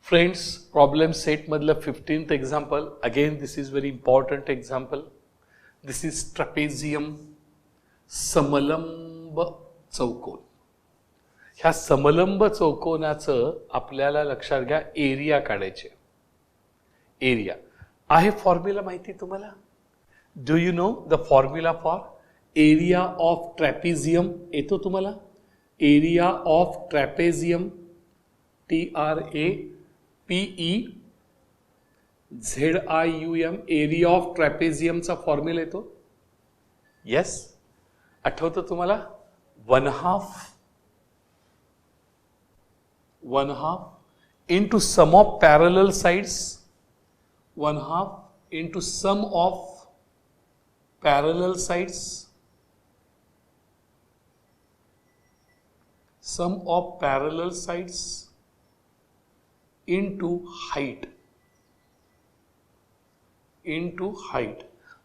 Friends, problem set madla 15th example. Again, this is very important example. This is trapezium, समलंब चौकोन. ह्या समलंब चौकोनाचं आपल्याला लक्षात घ्या एरिया काढायचे. एरिया आहे फॉर्म्युला माहिती तुम्हाला? Do you know the formula for area of trapezium? येतो तुम्हाला? Area of trapezium, TRAPEZIUM, area of ट्रॅपेझियमचा फॉर्म्युला येतो. येस, आठवतं तुम्हाला? One half into sum of parallel sides, 1/2 into sum of parallel sides, sum of parallel sides into height.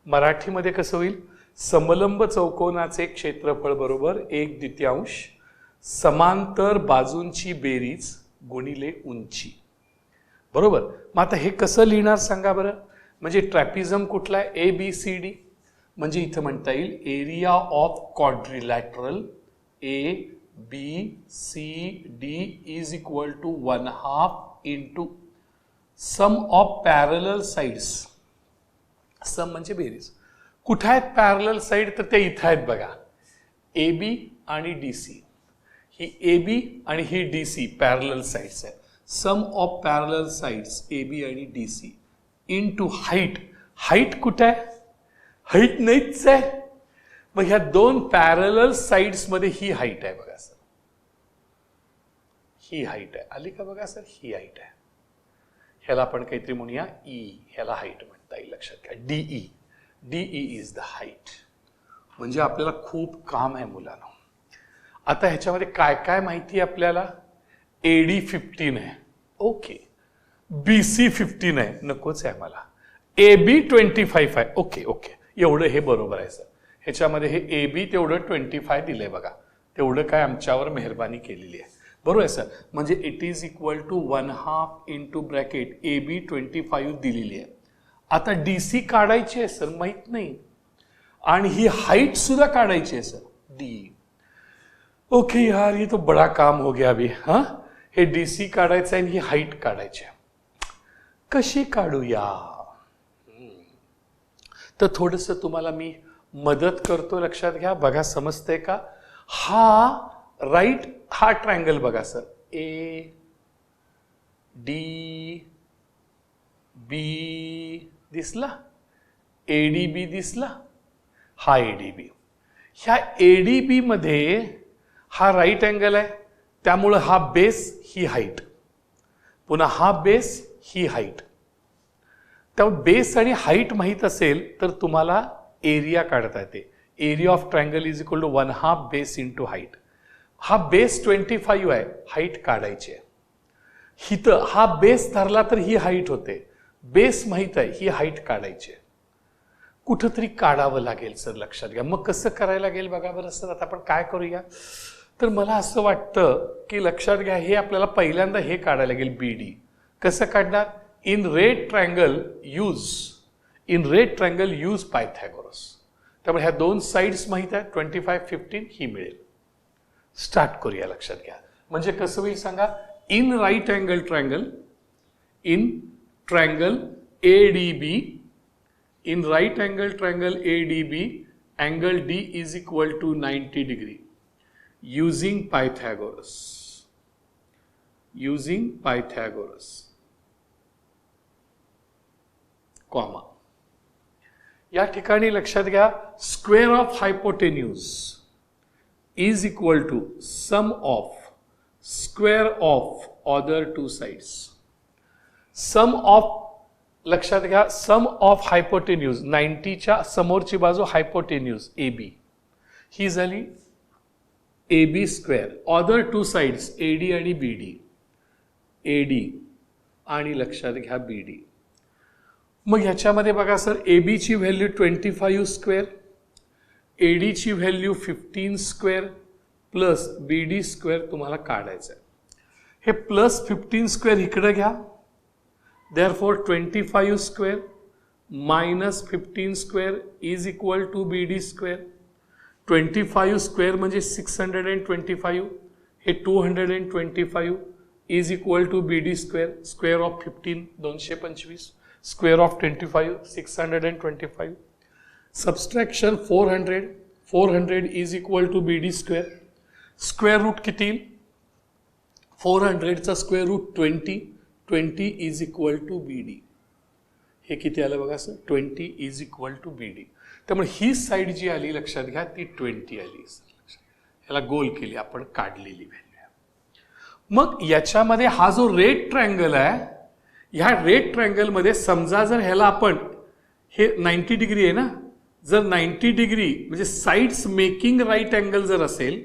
मराठीमध्ये कसं होईल? समलंब चौकोनाचे क्षेत्रफळ बरोबर 1/2 समांतर बाजूंची बेरीज गुणिले उंची. बरोबर. मग आता हे कसं लिहिणार सांगा बरं? म्हणजे ट्रॅपिझम कुठला आहे? ABCD. म्हणजे इथं म्हणता येईल area of quadrilateral ABCD is equal to 1/2 into sum of parallel sides. Sum म्हणजे बेरीज. कुठे आहेत पॅरलल साइड? तर ते इथं आहेत बघा, AB आणि DC. ही AB आणि ही DC पॅरलल साइड्स आहेत. सम ऑफ पॅरलल साइड्स AB आणि DC इनटू हाईट. हाईट कुठे आहे? हाईट नाहीच आहे. मग ह्या दोन पॅरलल साइड्स मध्ये ही हाईट आहे बघा सर. ही हाईट आहे. आली का बघा सर? ही हाईट आहे. ह्याला आपण काहीतरी म्हणूया E. ह्याला हाईट म्हणता येईल. लक्षात घ्या DE इज द हाईट. म्हणजे आपल्याला खूप काम आहे मुलांना. आता ह्याच्यामध्ये काय काय माहिती आहे आपल्याला? AD 15 आहे. ओके. BC 15 आहे. नकोच आहे मला. AB 25 आहे. ओके. एवढं हे बरोबर आहे सर. ह्याच्यामध्ये हे AB तेवढं 25 दिलंय बघा. तेवढं काय आमच्यावर मेहरबानी केलेली आहे. बरोबर आहे सर. म्हणजे it is equal to 1/2 into bracket AB 25 दिलेली आहे. आता DC काढायची आहे सर, माहित नाही. आणि ही हाईट सुद्धा काढायची आहे सर, D. ओके यार, ये तो बड़ा काम हो गया अभी. हाँ, हे DC काढायचं आहे आणि ही हाईट काढायची आहे. कशी काढूया? तर थोडंसं तुम्हाला मी मदत करतो. लक्षात घ्या. बघा समजतंय का? हा ट्रायंगल बघा सर, ADB दिसला? ADB दिसला? हा ADB. ह्या ADB मध्ये हा राईट अँगल आहे. त्यामुळं हा बेस, ही हाईट, पुन्हा हा बेस, ही हाईट. त्यामुळे बेस आणि हाईट माहीत असेल तर तुम्हाला एरिया काढता येते. Area of triangle is equal to 1/2 base into height. हा बेस 25 आहे. हाईट काढायची आहे. हिथं हा बेस धरला तर ही हाईट होते. बेस माहीत आहे, ही हाईट काढायची आहे. कुठंतरी काढावं लागेल सर, लक्षात घ्या. मग कसं करायला लागेल बघा बरं सर. आता आपण काय करूया? तर मला असं वाटतं की लक्षात घ्या, हे आपल्याला पहिल्यांदा हे काढायला लागेल BD. कसं काढणार? In red triangle use Pythagoras. त्यामुळे ह्या दोन साइड्स माहित आहेत, 25, 15 ही मिळेल. स्टार्ट करूया. लक्षात घ्या. म्हणजे कसं होईल सांगा? In right angle triangle, in triangle ADB, in right angle triangle ADB, angle D is equal to 90 degree using Pythagoras. Comma. या ठिकाणी लक्षात घ्या, square of hypotenuse is equal to sum of square of other two sides. Sum of, लक्षात घ्या, सम of हायपोटेन्यूज 90च्या समोरची बाजू हायपोटेन्यूज AB, ही झाली AB square. Other two sides AD आणि BD, AD आणि लक्षात घ्या BD. मग ह्याच्यामध्ये बघा सर, AB ची व्हॅल्यू 25 स्क्वेअर, AD ची value 15 square plus BD square तुम्हाला काढायचं आहे. हे प्लस 15 स्क्वेअर इकडे घ्या Therefore 25 square minus 15 square is equal to BD square. 25 square म्हणजे 625, हे 225 is equal to BD square. Square of 15 225, square of 25 625. Subtraction 400 is equal to BD square. Square root किती येईल? 400 चा square root 20 is equal to BD. हे किती आलं बघा सर? 20 is equal to BD. त्यामुळे ही साईड जी आली लक्षात घ्या ती 20 आली. ह्याला गोल केली आपण, काढलेली व्हॅल्यू. मग याच्यामध्ये हा जो रेड ट्रायंगल आहे, ह्या रेड ट्रायंगल मध्ये समजा जर ह्याला आपण, हे 90 डिग्री आहे ना, जर 90 डिग्री म्हणजे साइड्स मेकिंग राईट अँगल जर असेल,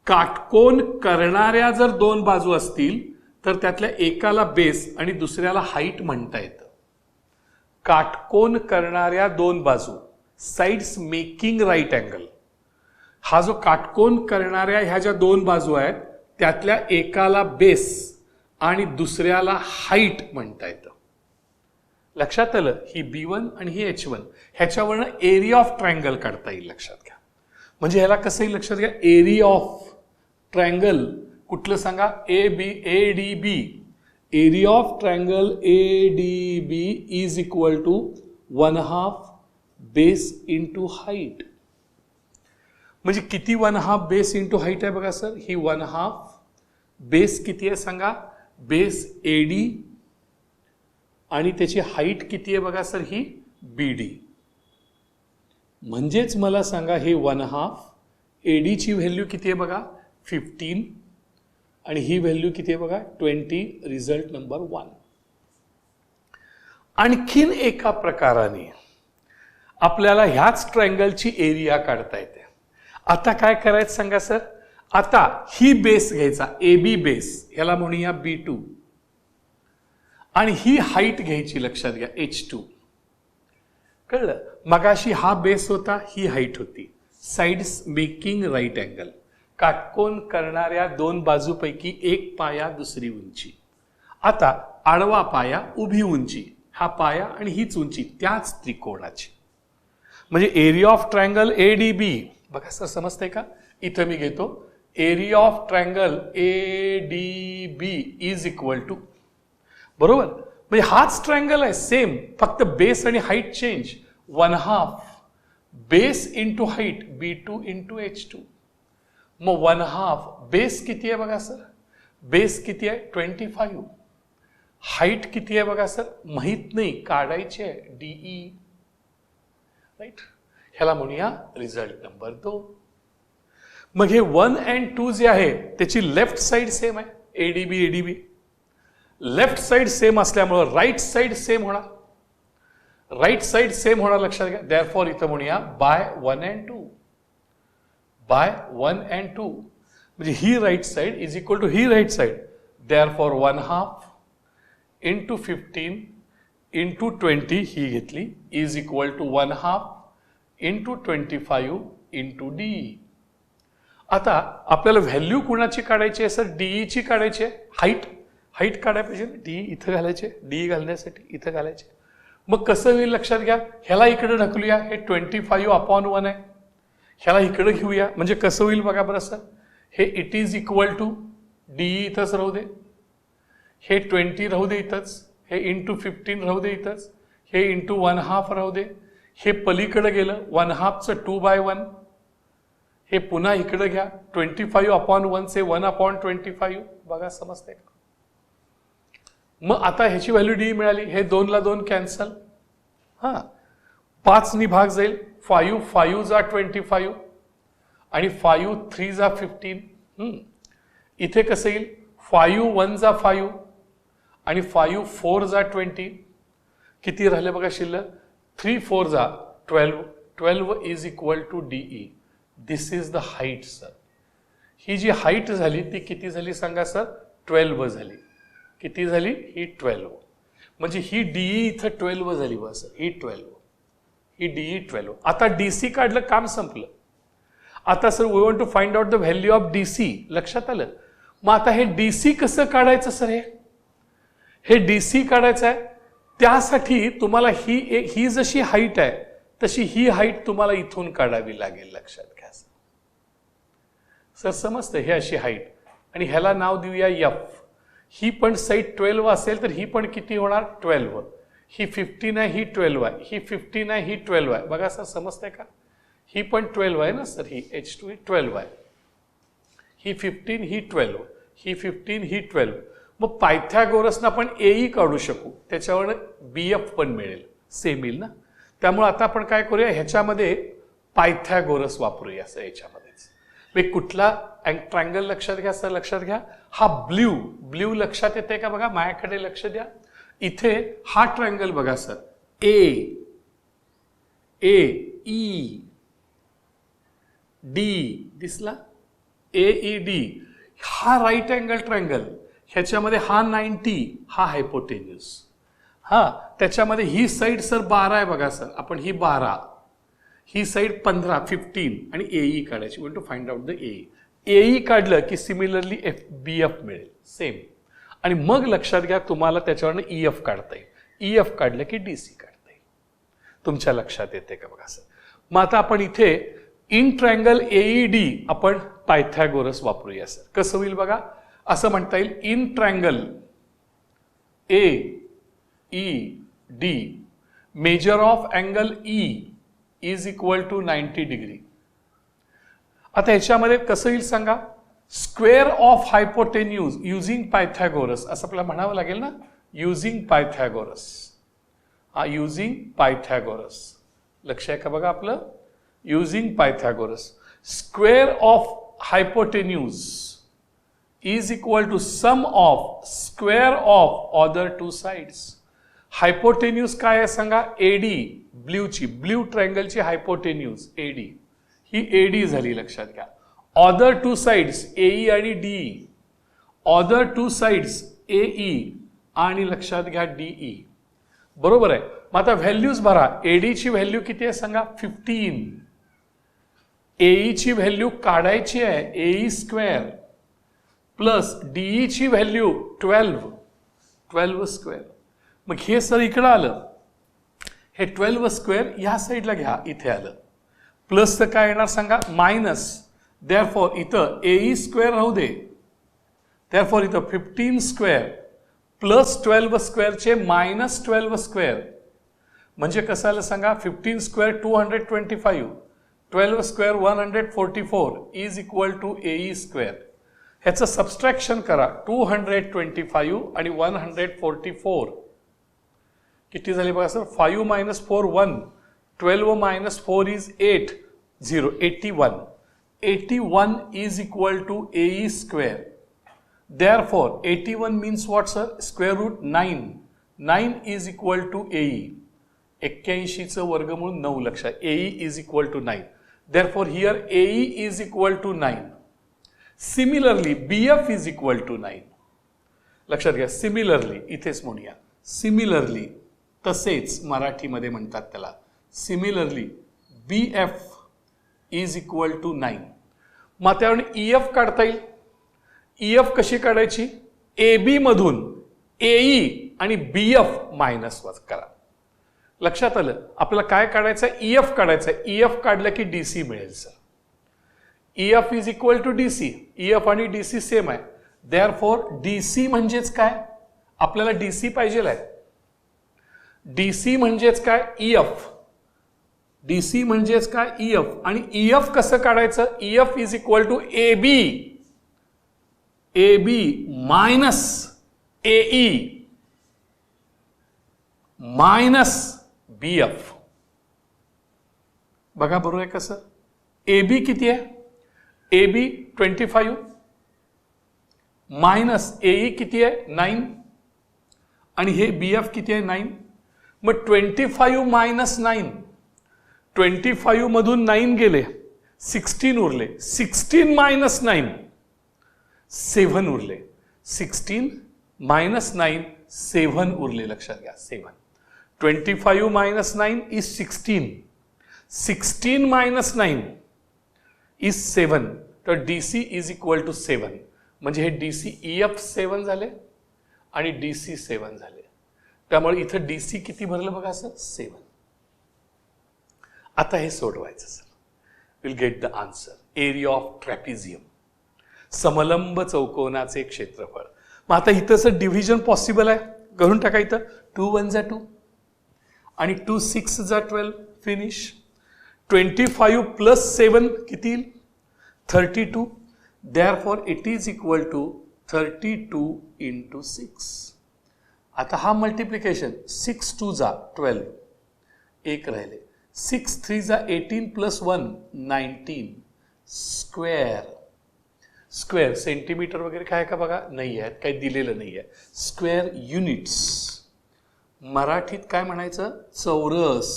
काटकोन करणाऱ्या जर दोन बाजू असतील तर त्यातल्या एकाला बेस आणि दुसऱ्याला हाईट म्हणता येतं. काटकोन करणाऱ्या दोन बाजू, साइड्स मेकिंग राईट अँगल, हा जो काटकोन करणाऱ्या ह्या ज्या दोन बाजू आहेत त्यातल्या एकाला बेस आणि दुसऱ्याला हाईट म्हणता येतं. लक्षात आलं? ही B1 आणि ही H1, ह्याच्यावरनं एरिया ऑफ ट्रायंगल काढता येईल. लक्षात घ्या. म्हणजे ह्याला कसंही लक्षात घ्या, एरिया ऑफ ट्रायंगल कुठलं सांगा? ADB. Area of triangle ADB is equal to 1/2 base into height. म्हणजे किती 1/2 बेस इंटू हाईट आहे बघा सर? ही 1/2 बेस किती आहे सांगा? बेस AD आणि त्याची हाईट किती आहे बघा सर? ही BD. म्हणजेच मला सांगा हे 1/2 AD ची व्हॅल्यू किती आहे बघा? 15 आणि ही व्हॅल्यू किती आहे बघा? 20. Result number 1. आणखीन एका प्रकाराने आपल्याला ह्याच ट्रायंगलची एरिया काढता येते. आता काय करायचं सांगा सर? आता ही बेस घ्यायचा, AB बेस, ह्याला म्हणूया B2, आणि ही हाईट घ्यायची. लक्षात घ्या H2. कळलं? मगाशी हा बेस होता, ही हाईट होती. साइड्स मेकिंग राईट अँगल, काटकोन करणाऱ्या दोन बाजूपैकी एक पाया, दुसरी उंची. आता आडवा पाया, उभी उंची, हा पाया आणि हीच उंची त्याच त्रिकोणाची. म्हणजे एरिया ऑफ ट्रायंगल ADB बघा सर, समजतंय का? इथं मी घेतो area of triangle ADB is equal to, बरोबर, म्हणजे हाच ट्रायंगल आहे सेम, फक्त बेस आणि height change. 1/2 base into height B2 into H2. मग 1/2 बेस किती आहे बघा सर? बेस किती आहे? 25. हाईट किती आहे बघा सर? माहित नाही, काढायची आहे, DE. राईट. ह्याला म्हणूया रिझल्ट नंबर 2. मग हे 1 and 2 जे आहे त्याची लेफ्ट साइड सेम आहे, ADB. लेफ्ट साइड सेम असल्यामुळे राईट साइड सेम होणार. राईट साइड सेम होणार, लक्षात घ्या. देअरफॉर इथं म्हणूया बाय 1 and 2. बाय 1 and 2 म्हणजे ही right side is equal to ही right side. Therefore 1/2 into 15 into 20 ही घेतली is equal to 1/2 into 25 into DE. आता आपल्याला व्हॅल्यू कुणाची काढायची आहे सर? DE ची काढायची आहे. हाईट काढायला पाहिजे. DE इथं घालायचे, DE घालण्यासाठी इथं घालायचे. मग कसं होईल लक्षात घ्या. ह्याला इकडे ढकलूया, हे 25/1 आहे. ह्याला इकडे घेऊया, म्हणजे कसं होईल बघा बरं सर. हे it is equal to DE इथंच राहू दे, हे 20 राहू दे इथंच, हे इंटू 15 राहू दे इथंच, हे इंटू 1/2 राहू दे, हे पलीकडे गेलं 1/2चं 2/1, हे पुन्हा इकडे घ्या 25/1 से 1/25. बघा समजते का? मग आता ह्याची व्हॅल्यू DE मिळाली. हे 2 ला 2 कॅन्सल, 5 नी भाग जाईल. 5 जा 25 आणि 5 3 जा 15. इथे कसं येईल? 5 1 जा 5 आणि 5 4 जा 20. किती राहिले बघा शिल्लक? 3 4 जा 12. 12 is equal to DE. This is the height sir. ही जी हाईट झाली ती किती झाली सांगा सर? 12 झाली. किती झाली? ही 12. म्हणजे ही DE इथं 12 झाली बस. ही 12, ही DE 12. आता DC काढलं, काम संपलं. आता sir we want to find out the value of DC. लक्षात आलं? मग आता हे DC कसं काढायचं सर? हे DC काढायचं आहे. त्यासाठी तुम्हाला ही जशी हाईट आहे तशी ही हाईट तुम्हाला इथून काढावी लागेल, लक्षात घ्या सर. समजतं? हे अशी हाईट आणि ह्याला नाव देऊया एफ. ही पण साईड 12 असेल तर ही पण किती होणार? 12. ही 15 आहे, ही 12 आहे, ही 15 आहे, ही 12 आहे. बघा सर, समजतंय का? ही पण 12 आहे ना सर, ही H2 ही 12 आहे, ही 15, ही 12, ही 15, ही 12. मग पायथागोरसना आपण एई काढू शकू, त्याच्यावर BF पण मिळेल, सेम येईल ना. त्यामुळे आता आपण काय करूया, ह्याच्यामध्ये पायथागोरस वापरूया सर. ह्याच्यामध्येच मग कुठला ट्रायंगल लक्षात घ्या सर, लक्षात घ्या. हा ब्ल्यू लक्षात येते का? बघा माझ्याकडे लक्ष द्या. इथे हा ट्रायंगल बघा सर, ए ई डी दिसला, AED. हा राईट अँगल ट्रायंगल. ह्याच्यामध्ये हा 90, हा हायपोटेन्यूस. हा त्याच्यामध्ये ही साईड सर 12 आहे बघा सर, आपण ही 12, ही साईड 15, 15 आणि AE काढायची. We to find out the AE काढलं की सिमिलरली BF मिळेल, सेम. आणि मग लक्षात घ्या, तुम्हाला त्याच्यावरनं EF काढता येईल. EF काढलं की DC काढता येईल. तुमच्या लक्षात येते का बघा सर. मग आता आपण इथे इन ट्रायंगल AED आपण पायथागोरस वापरूया सर. कसं होईल बघा, असं म्हणता येईल, in triangle AED measure of angle E is equal to 90 degree. आता ह्याच्यामध्ये कसं येईल सांगा, square of hypotenuse using Pythagoras, असं आपल्याला म्हणावं लागेल ना, युझिंग पायथागोरस. हा युझिंग पायथागोरस, लक्ष आहे का बघा आपलं, using Pythagoras. Square of hypotenuse is equal to sum of square of other two sides. हायपोटेन्यूज काय आहे सांगा, AD, ब्ल्यू ट्रायंगलची हायपोटेन्यूज AD, ही AD झाली, लक्षात घ्या. ऑदर टू साइड्स AE आणि DE, other two sides AE आणि लक्षात घ्या DE. बरोबर आहे. मग आता व्हॅल्यूज भरा. AD ची व्हॅल्यू किती आहे सांगा, 15. AE ची व्हॅल्यू काढायची आहे, AE स्क्वेअर प्लस DE ची व्हॅल्यू 12 स्क्वेअर. मग हे सर इकडं आलं, हे 12 स्क्वेअर ह्या साईडला घ्या, इथे आलं. प्लस तर काय येणार सांगा, मायनस. देअरफॉर इथं AE स्क्वेअर राहू दे, देअरफॉर इथं 15 स्क्वेअर प्लस 12 स्क्वेअरचे मायनस 12 स्क्वेअर. म्हणजे कसं आलं सांगा, 15 square 225, 12 square 144 is equal to AE square. ह्याचं सबस्ट्रॅक्शन करा, 225 आणि 144 किती झाले बघा sir, 5 minus 4 1, 12 minus 4 is 8, 0, 81. 81 is equal to AE square. Therefore, 81 means what sir? Square root 9. 9 is equal to AE. 81 वर्गमूळ 9 लक्षात. AE is equal to 9. Therefore, here AE is equal to 9. Similarly, BF is equal to 9. लक्षात घ्या. Similarly, इथेच म्हणूया. Similarly, तसेच मराठीमध्ये म्हणतात त्याला. Similarly, BF is equal to 9. मग त्यावरून EF काढता येईल. EF कशी काढायची? AB मधून AE आणि BF मायनस करा. लक्षात आलं? आपल्याला काय काढायचं? EF काढायचं. EF काढलं की DC मिळेल sir. EF is equal to DC. EF आणि DC सेम आहे. Therefore, DC म्हणजेच काय? आपल्याला DC पाहिजे आहे. DC म्हणजेच काय? EF. DC म्हणजेच काय? EF. आणि EF कसं काढायचं? EF is equal to AB. AB minus AE minus BF. बघा बरोबर आहे कसं? AB किती आहे? AB 25 मायनस AE किती आहे? 9 आणि हे BF किती आहे? 9. मग 25 मायनस 9, 25 मधून 9 गेले, 16 उरले. 16 मायनस 9, 7 उरले. 16 मायनस 9, 7 उरले. लक्षात घ्या. 7. 25 मायनस 9 इज 16. 16 minus 9 is 7. तर DC इज इक्वल टू 7. म्हणजे हे DC EF 7 झाले आणि DC 7 झाले. त्यामुळे इथं DC किती भरलं बघा सर 7. आता हे सोडवायचं sir. Will get the answer. Area of trapezium, समलंब चौकोनाचे क्षेत्रफळ. मग आता इथं सर डिव्हिजन पॉसिबल आहे, करून टाका. इथं 2 1 जा 2 आणि 2 6 जा 12. फिनिश. 25 प्लस 7 किती येईल? 32. Therefore it is equal to 32 into 6. आता हा मल्टिप्लिकेशन 6 2 जा 12, एक राहिले. 6 3 जा 18 प्लस 1 19 स्क्वेअर. स्क्वेअर सेंटीमीटर वगैरे काय का बघा नाही आहे, काही दिलेलं नाही आहे. स्क्वेअर युनिट्स मराठीत काय म्हणायचं? चौरस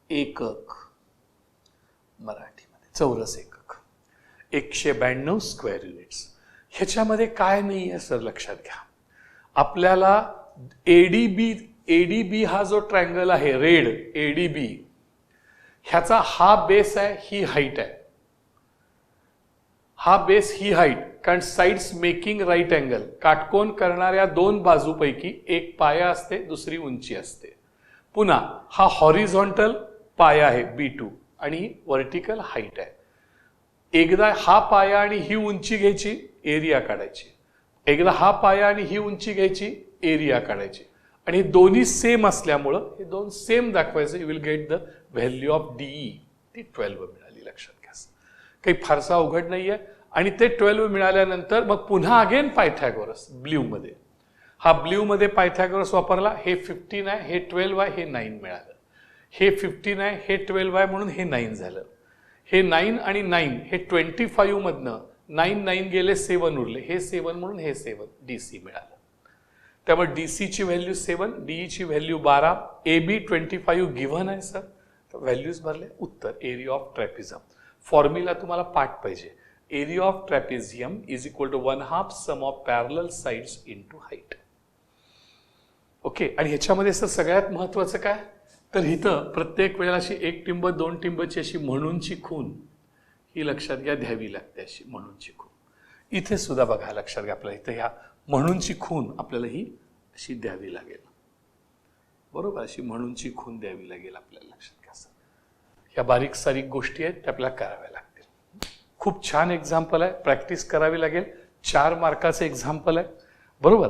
एकक. मराठीमध्ये चौरस एकक. 192 स्क्वेअर युनिट्स. ह्याच्यामध्ये काय नाही आहे सर लक्षात घ्या. आपल्याला एडीबी हा जो ट्रायंगल आहे रेड एडीबी, ह्याचा हा बेस आहे, ही हाईट आहे. हा बेस ही हाईट, कारण साइड्स मेकिंग राईट अँगल, काटकोन करणाऱ्या दोन बाजूपैकी एक पाया असते, दुसरी उंची असते. पुन्हा हा हॉरिझॉन्टल पाया आहे B2 आणि व्हर्टिकल हाईट आहे. एकदा हा पाया आणि ही उंची घ्यायची, एरिया काढायची. एकदा हा पाया आणि ही उंची घ्यायची, एरिया काढायची. आणि हे दोन्ही सेम असल्यामुळं हे दोन सेम दाखवायचं. You will get the value of DE. ती 12 मिळाली. लक्षात घ्या, काही फारसा अवघड नाहीये. आणि ते 12 मिळाल्यानंतर मग पुन्हा अगेन पायथागोरस ब्ल्यू मध्ये. हा ब्ल्यू मध्ये पायथागोरस वापरला. हे 15 आहे, हे 12 आहे, हे 9 मिळालं. हे 15 आहे, हे 12 आहे, म्हणून हे 9 झालं. हे 9 आणि 9 हे 25 मधनं 9 9 गेले, 7 उरले. हे 7 म्हणून हे 7 DC मिळालं. त्यामुळे DC ची व्हॅल्यू 7, DE ची व्हॅल्यू 12, AB 25 गिव्हन आहे सर. व्हॅल्यूज भरले. उत्तर एरिया ऑफ ट्रॅपिझम. फॉर्म्युला तुम्हाला पाठ पाहिजे. Area of trapezium is equal to 1/2 sum of parallel sides into height. Okay. आणि ह्याच्यामध्ये सर सगळ्यात महत्वाचं काय, तर इथं प्रत्येक वेळेला अशी 1 टिंब 2 टिंबची अशी म्हणूनची खून ही लक्षात घ्या द्यावी लागते. अशी म्हणूनची खून इथे सुद्धा बघा लक्षात घ्या. आपल्याला इथं ह्या म्हणूनची खून आपल्याला ही अशी द्यावी लागेल. बरोबर, अशी म्हणूनची खून द्यावी लागेल आपल्याला. लक्षात घ्या सर, ह्या बारीक सारीक गोष्टी आहेत त्या आपल्याला कराव्या लागतील. खूप छान एक्झाम्पल आहे, प्रॅक्टिस करावी लागेल. 4 मार्काचं एक्झाम्पल आहे. बरोबर.